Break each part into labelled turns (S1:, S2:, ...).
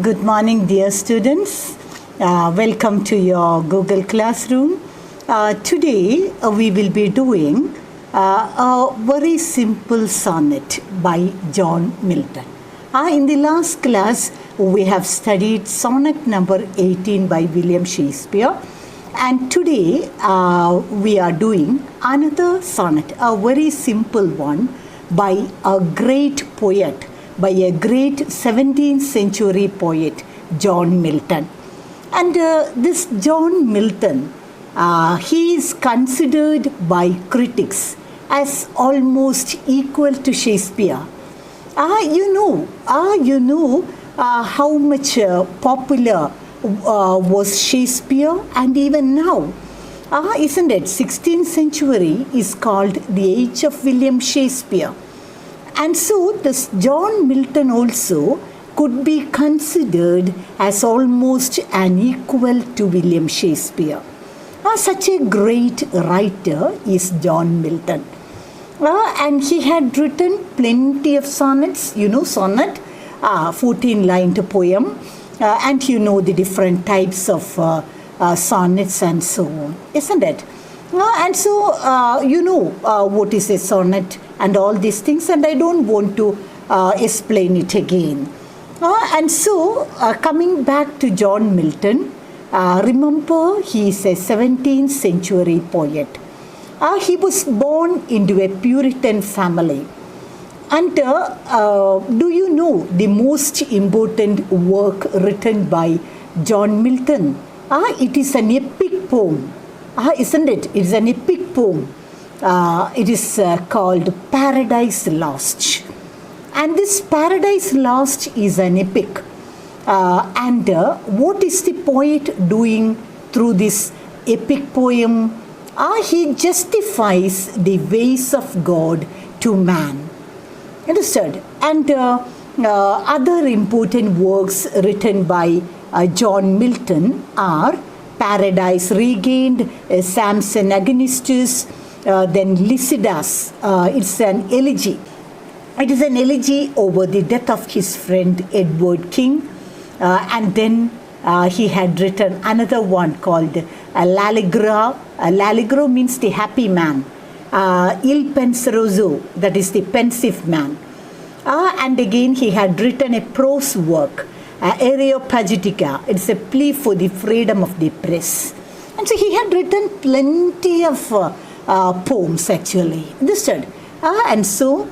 S1: Good morning, dear students. Welcome to your Google Classroom. Today we will be doing a very simple sonnet by John Milton. In the last class, we have studied sonnet number 18 by William Shakespeare. And today we are doing another sonnet, a very simple one by a great poet, by a great 17th century poet, John Milton. And this John Milton, he is considered by critics as almost equal to Shakespeare. You know how much popular was Shakespeare, and even now, isn't it? 16th century is called the age of William Shakespeare. And so this John Milton also could be considered as almost an equal to William Shakespeare. Such a great writer is John Milton. And he had written plenty of sonnets, sonnet, 14-lined poem, and the different types of sonnets and so on, isn't it? And so, what is a sonnet and all these things, and I don't want to explain it again. And so, coming back to John Milton, remember he is a 17th century poet. He was born into a Puritan family. And do you know the most important work written by John Milton? It is an epic poem. Isn't it? It's an epic poem. It is called Paradise Lost. And this Paradise Lost is an epic. And what is the poet doing through this epic poem? He justifies the ways of God to man. Understood? And other important works written by John Milton are Paradise Regained, Samson Agonistes, then Lycidas. It's an elegy. It is an elegy over the death of his friend Edward King. And then he had written another one called L'Allegro. L'Allegro means the happy man. Il Penseroso, that is the pensive man. And again he had written a prose work, Areopagitica. It's a plea for the freedom of the press. And so he had written plenty of poems actually. Understood? And so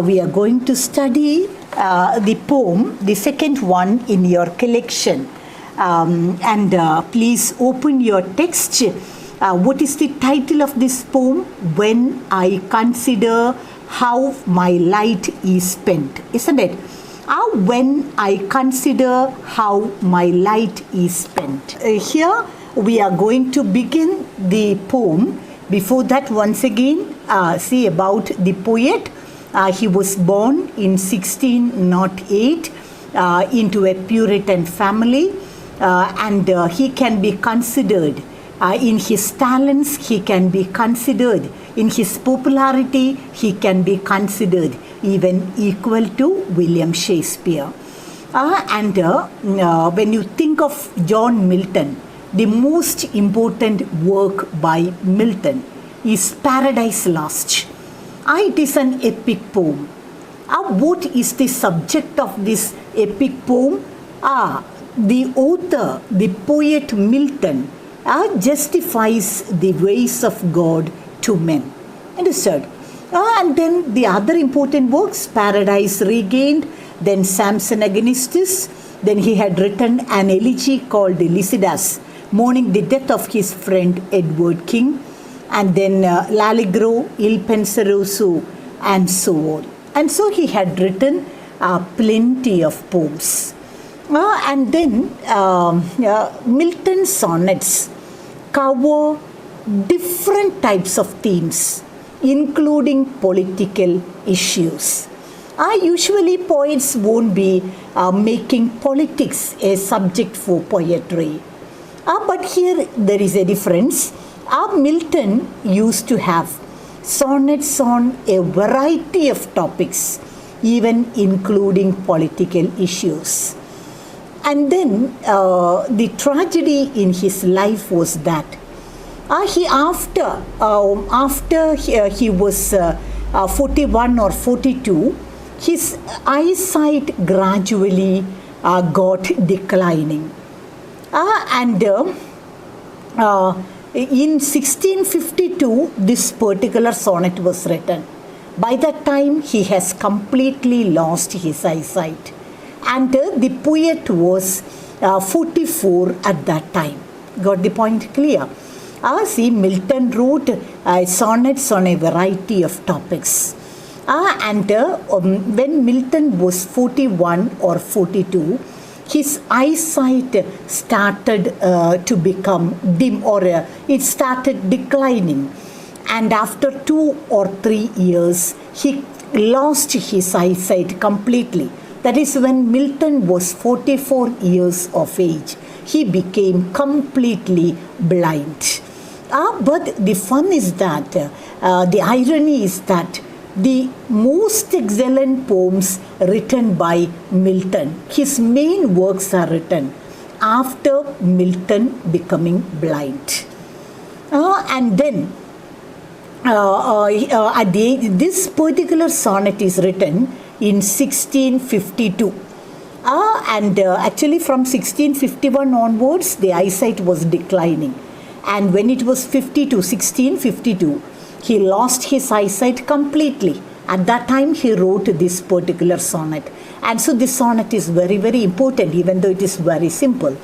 S1: we are going to study the poem, the second one in your collection. Please open your text. What is the title of this poem? When I Consider How My Light is Spent. Isn't it? When I consider how my light is spent. Here we are going to begin the poem. Before that, once again, see about the poet. He was born in 1608 into a Puritan family, and he can be considered in his talents, he can be considered in his popularity, he can be considered even equal to William Shakespeare. When you think of John Milton, the most important work by Milton is Paradise Lost. It is an epic poem. What is the subject of this epic poem? The author, the poet Milton, justifies the ways of God to men. Understood? And then the other important works, Paradise Regained, then Samson Agonistes, then he had written an elegy called Lycidas, mourning the death of his friend Edward King, and then L'Allegro, Il Penseroso, and so on. And so he had written plenty of poems. And then Milton's sonnets cover different types of themes, including political issues. Usually poets won't be making politics a subject for poetry. But here there is a difference. Milton used to have sonnets on a variety of topics, even including political issues. And then the tragedy in his life was that he was 41 or 42, his eyesight gradually got declining. And in 1652, this particular sonnet was written. By that time, he has completely lost his eyesight. And the poet was 44 at that time. Got the point clear? See, Milton wrote sonnets on a variety of topics. When Milton was 41 or 42, his eyesight started to become dim, or it started declining. And after 2 or 3 years, he lost his eyesight completely. That is when Milton was 44 years of age. He became completely blind. But the fun is that, the irony is that the most excellent poems written by Milton, his main works are written after Milton becoming blind. And then this particular sonnet is written in 1652. Actually from 1651 onwards, the eyesight was declining. And when it was 1652, he lost his eyesight completely. At that time, he wrote this particular sonnet. And so this sonnet is very, very important, even though it is very simple.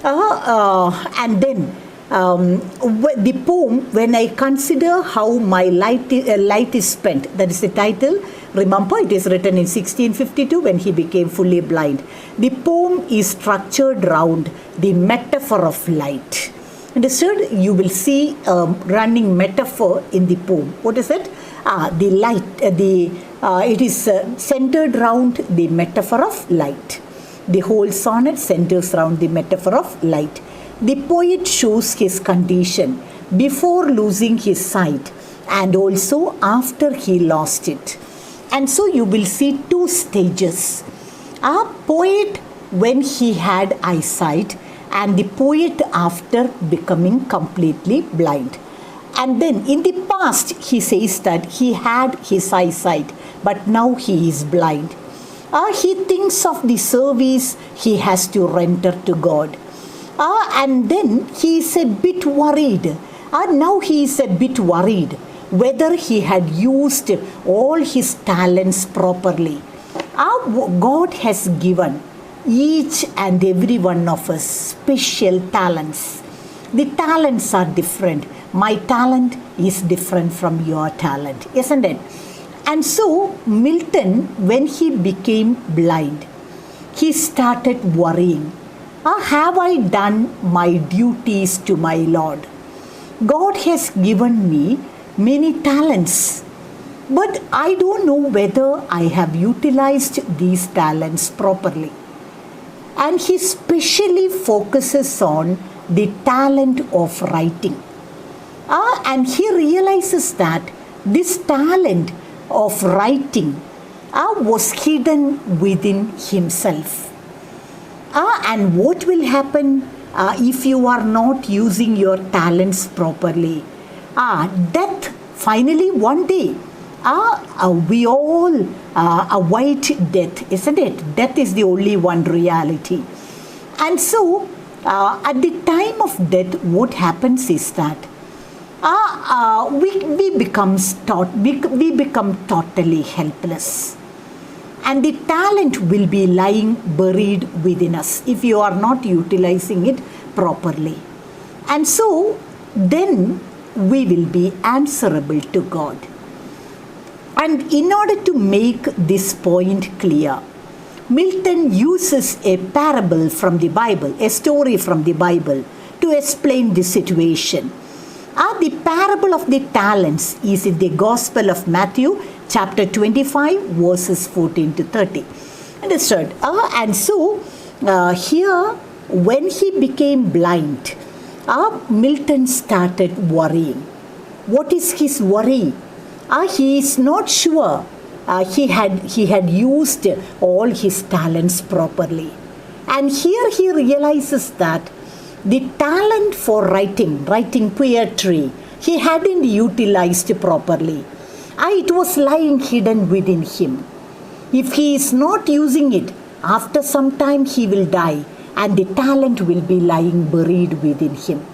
S1: And then the poem, When I Consider How My Light is Spent, that is the title. Remember, it is written in 1652 when he became fully blind. The poem is structured around the metaphor of light. Understood? You will see a running metaphor in the poem. What is it? The light. It is centered around the metaphor of light. The whole sonnet centers around the metaphor of light. The poet shows his condition before losing his sight and also after he lost it. And so you will see 2 stages. A poet when he had eyesight, and the poet after becoming completely blind. And then in the past, he says that he had his eyesight, but now he is blind. He thinks of the service he has to render to God. And then he is a bit worried. Now he is a bit worried whether he had used all his talents properly. God has given each and every one of us special talents. The talents are different. My talent is different from your talent, isn't it? And so Milton, when he became blind, he started worrying. Have I done my duties to my Lord? God has given me many talents, but I don't know whether I have utilized these talents properly. And he specially focuses on the talent of writing. And he realizes that this talent of writing was hidden within himself. And what will happen if you are not using your talents properly? Death, finally one day, we all await death, isn't it? Death is the only one reality. And so, at the time of death, what happens is that we become totally helpless. And the talent will be lying buried within us if you are not utilizing it properly. And so, then we will be answerable to God. And in order to make this point clear, Milton uses a parable from the Bible, a story from the Bible, to explain the situation. The parable of the talents is in the Gospel of Matthew, chapter 25, verses 14 to 30. Understood? And so, here, when he became blind, Milton started worrying. What is his worry? He is not sure he had used all his talents properly. And here he realizes that the talent for writing poetry, he hadn't utilized properly. It was lying hidden within him. If he is not using it, after some time he will die and the talent will be lying buried within him.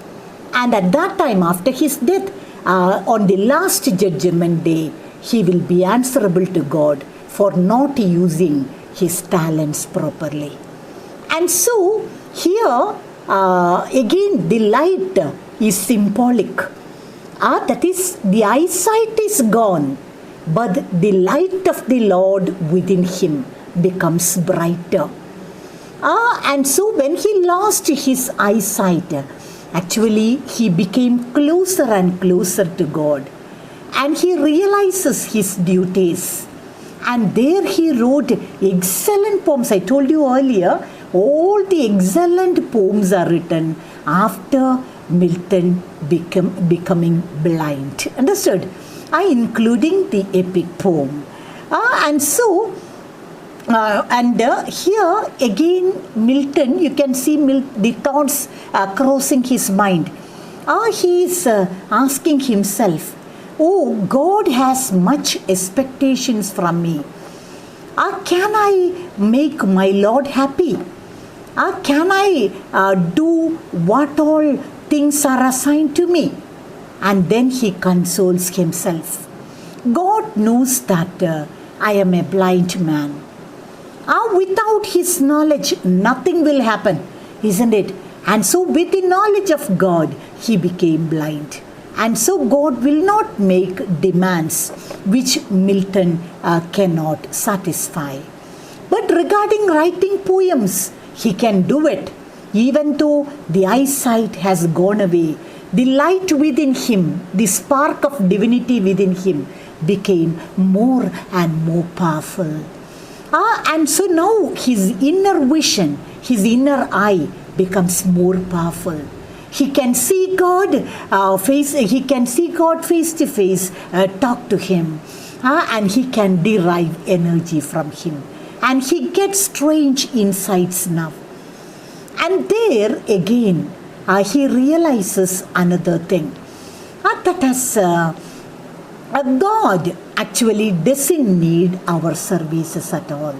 S1: And at that time, after his death, on the last judgment day, he will be answerable to God for not using his talents properly. And so, here again, the light is symbolic. That is, the eyesight is gone, but the light of the Lord within him becomes brighter. And so when he lost his eyesight, actually he became closer and closer to God. And he realizes his duties. And there he wrote excellent poems. I told you earlier, all the excellent poems are written after Milton becoming blind. Understood? Including the epic poem. And so, here again Milton, you can see the thoughts crossing his mind. He is asking himself, oh, God has much expectations from me. Can I make my Lord happy? Can I do what all things are assigned to me? And then he consoles himself. God knows that I am a blind man. Without his knowledge, nothing will happen, isn't it? And so with the knowledge of God, he became blind. And so God will not make demands which Milton cannot satisfy. But regarding writing poems, he can do it. Even though the eyesight has gone away, the light within him, the spark of divinity within him became more and more powerful. And so now his inner vision, his inner eye becomes more powerful. He can see God face to face, talk to him, and he can derive energy from him. And he gets strange insights now. And there again, he realizes another thing. That as God actually doesn't need our services at all.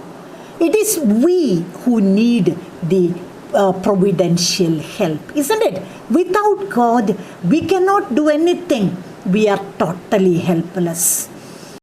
S1: It is we who need the providential help, isn't it? Without God, we cannot do anything. We are totally helpless.